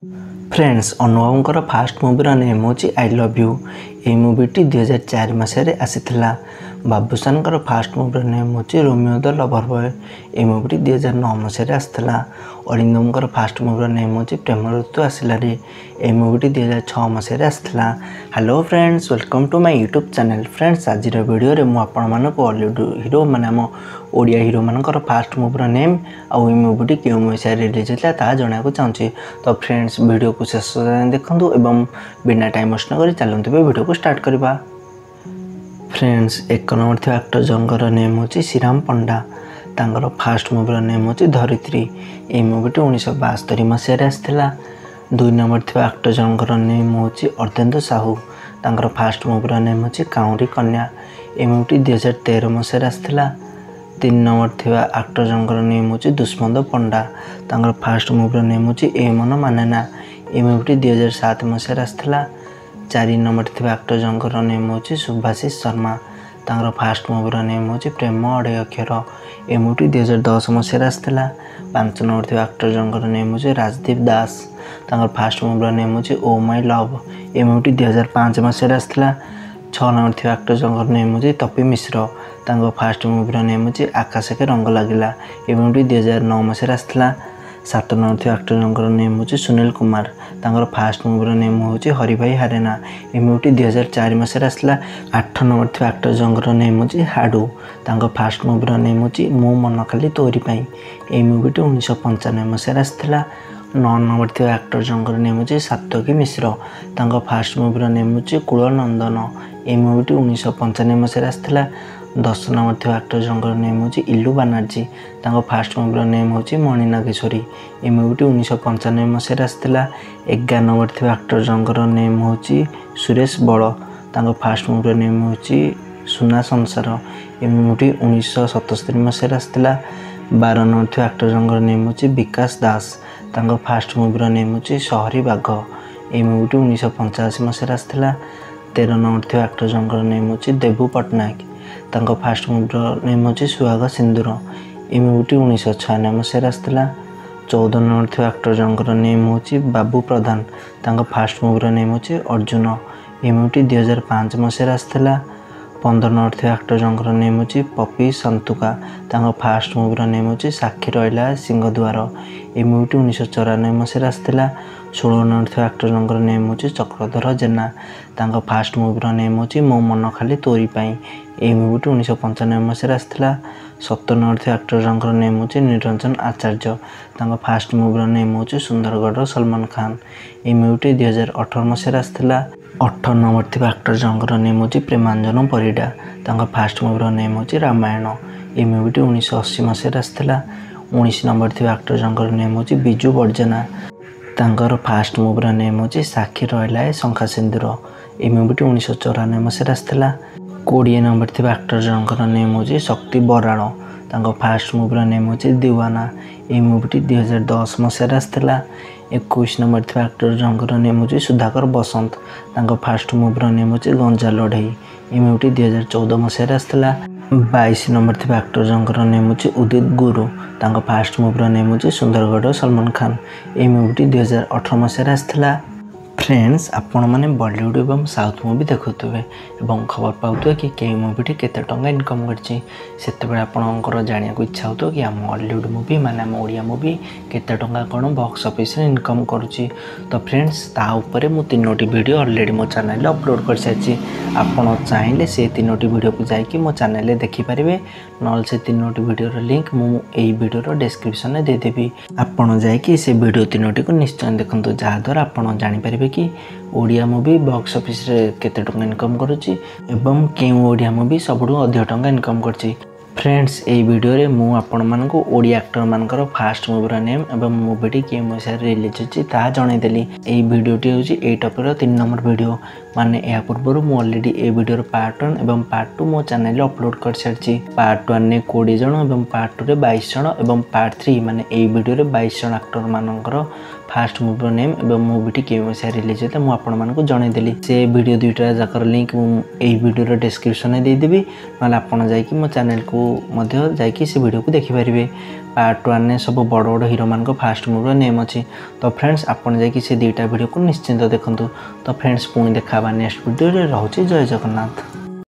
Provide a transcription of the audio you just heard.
Friends अनुभव fast मूवीर name हूँ आई लव यू। ये मूवीटी 2004 मसीह आसीथिला। बाबूसान फास्ट मूवीर नेम हूँ रोमियो द लवर बॉय। ये मूवीटी 2009 मसीह आसाला। अरिंदम फास्ट मूवीर नेम हूँ प्रेम ऋतु आसला रे। ये मूवीटी 2006 मसीह आसाला। Hello friends, welcome to my YouTube channel. Friends आज वीडियो मुझे हॉलीवुड हीरो माने आम ओडिया हीरो मानकर फास्ट मूवीर नेम आउ मूवीटी क्यों मसीह रिलीज होता ता जनाक चाहूँगी। तो फ्रेंड्स वीडियो को शेष देखूँ एवं बिना टाइम वेस्ट न चलते वीडियो को स्टार्ट करवा। फ्रेंड्स एक नंबर थी एक्टर जंगर नेम हूँ श्रीराम पंडा। तांकर फास्ट मूवीर नेम हूँ धरित्री। ये मूवीटी 1972 मसीह आसाला। 2 नंबर थी एक्टर जंगर नेम हूँ अर्धेन्दु साहू। तांकर फास्ट मूवीर नेम हूँ काउरी कन्या। ये मूवीटी 2013 मसीह आसाला। 3 नंबर थी एक्टर जंगर नेम हूँ दुष्मंत पंडा। तांकर फास्ट मूवीर नेम हूँ ए मन मानेना। ये मूवीटी 2007 मसीह आसाला। 4 नंबर थी एक्टर जंगर नेम हूँ सुभाषिष शर्मा। तांकर फास्ट मूवीर नेम हूँ प्रेम अढ़े अक्षर। ये मूवीटी 2010 मसीह आसाला। 5 नंबर थी एक्टर जंगर नेम हूँ राजदीप दास। तांकर फास्ट मूवीर नेम हूँ ओ माय लव। ये मूवीटी 2005 मसीह आसाला। 6 नंबर थी एक्टर जंगर नेम हूँ तपी मिश्र। तांकर फास्ट मूवीर नेम हूँ आकाश के रंग लगिला। ये मूवीटी 2009 मसीह आसाला। 7 नंबर थी एक्टर जंगर नेम हूँ सुनील कुमार। तांकर फास्ट मूवीर नेम हूँ हरि भाई हारेना। ये मूवीटी 2004 मसीह आसाला। 8 नंबर थी एक्टर जंगर नेम हूँ हाडू। तांकर फास्ट मूवीर नेम हूँ मो मन खाली तोरी पाई। ये मूवीटी 1995 मसीह आसाला। 9 नंबर थी एक्टर जंगर नेम हूँ सात्विकी मिश्र। तांकर फास्ट मूवीर नेम हूँ कुल नंदन। ये मूवीटी 1995 मसीह आसाला। 10 नंबर थी एक्टर जंगर नेम हूँ इलू बानार्जी। तांकर फास्ट मूवीर नेम हूँ मणि नागेश्वरी। ये मूवीटी 1995 मसीह आसाला। 11 नंबर थी एक्टर जंगर नेम हूँ सुरेश बड़। तांकर फास्ट मूवीर नेम हूँ सुना संसार। ये मूवीटी 1977 मसीह आसाला। 12 नंबर थी एक्टर जंगर नेम हूँ विकास दास। तांकर फास्ट मूवीर नेम हूँ शहरी बाघ। ये मूवीटी 1985 मसीह आसाला। 13 नंबर थी एक्टर जंगर नेम हूँ देबू पट्टनायक। तांकर फास्ट मूवीर नेम हूँ सुहाग सिंदूर। ये मूवीटी 1996 मसीह आसाला। 14 नंबर थी एक्टर जंगर नेम हूँ बाबू प्रधान। तांकर फास्ट मूवीर नेम हूँ अर्जुन। ये मूवीटी 2005 मसीह आसाला। 15 नंबर थी एक्टर जंगर नेम हूँ पपी संतुका। तांकर फास्ट मूवीर नेम हूँ साक्षी रहा सिंहद्वार। ये मूवीटी 1994 मसीह आसाला। 16 नंबर थी एक्टर जंगर नेम हूँ चक्रधर जेना। तांकर फास्ट मूवीर नेम हूँ मो मन खाली तोरी पाई। ये मूवीटी 1995 मसीह आसाला। 17 नंबर थी एक्टर जंगर नेम हूँ निरंजन आचार्य। तांकर फास्ट मूवीर नेम हूँ सुंदरगढ़ सलमान खान। ये मूवीटी 2018 मसीह आसाला। 18 नंबर थी एक्टर जंगर नेम हूँ प्रेमांजन परिडा। तांकर फास्ट मूवीर नेम हूँ रामायण। ये मूवीटी 1980 मसीह आसाला। 19 नंबर थी एक्टर जंगर नेम हूँ बिजू बड़जेना। तांकर फास्ट मूवीर नेम हूँ साक्षी रहा शंखा सिंदूर। ये मूवीटी 1994 मसीह आसाला। 20 नंबर थी एक्टर जंगर नेम हूँ शक्ति बराड़। तांकर फास्ट मूवीर नेम हूँ दीवाना। ये मूवीटी 2010 मसीह आसाला। 21 नंबर थी एक्टर जंगर नेम हूँ सुधाकर बसंत। तांकर फास्ट मूवीर नेम हूँ गंजा लड़ई। ये मूवीटी 2014 मसीह आसाला। 22 नंबर थी एक्टर जंगर नेम हूँ उदित गुरु। तांकर फास्ट मूवीर नेम हूँ सुंदरगढ़ सलमान खान। ये मूवीटी 2018 मसीह आसाला। फ्रेंड्स आपण मैंने बॉलीवुड एवं साउथ मूवी देखुवे एवं खबर पाते कि कई मूवीटी केते टंका इनकम करछि। सेतेबेले आपणकर जानिया को इच्छा होतो कि आम हॉलीवुड मूवी माने आम ओडिया मूवी केते टंका कोन बॉक्स ऑफिस रे इनकम करूछि। तो फ्रेंड्स ता ऊपर मु 3टी वीडियो ऑलरेडी मो चैनल रे अपलोड कर सारिछि। आपण चाहिले से 3टी वीडियो को जाई कि मो चैनल रे देखि परिबे। नल से 3टी वीडियो रो लिंक मु एई वीडियो रो डिस्क्रिप्शन में दे देबी। आपण जाई कि से वीडियो 3टी को निश्चय देखंतु जहा द्वारा आपण जानि परिबे कि ओडिया मूवी बॉक्स ऑफिस रे केते टंका इनकम करूछि एवं केउ ओडिया मूवी सबुठु अधिक टंका इनकम करछि। फ्रेंड्स ए वीडियो रे मु आपण मानको ओडिया एक्टर मानकर फास्ट मूवीर नेम एवं मूवीटी के मसीह रिलीज होछि ता जणाई देली। ए वीडियोटी होछि ए टॉपिक रो 3 नंबर वीडियो। माने या पूर्व मु ऑलरेडी ए वीडियो रो पार्ट 1 एवं पार्ट 2 मो चैनल रे अपलोड कर सारछि। पार्ट 1 ने 20 जण एवं पार्ट 2 रे 22 जण एवं पार्ट 3 माने ए वीडियो रे 22 जण एक्टर मानकर फास्ट मूवी नेम एवं मूवीटी के मसीह रिलीज होता मुझे आपको जनईदेली से वीडियो दुईटा जाकर लिंक मुझे वीडियो डिस्क्रिप्शन में देदेवि ना आपड़ जा मो चैनल को जाकि से वीडियो को देखिपारे। पार्ट 1 ने सब बड़ बड़ हीरो मान फास्ट मूवी नेम अच्छी। तो फ्रेंड्स आपड़ जा से दुईटा वीडियो को निश्चिंत देखूँ। तो फ्रेंड्स पुणी देखा नेक्स्ट वीडियो रोचे। जय जगन्नाथ।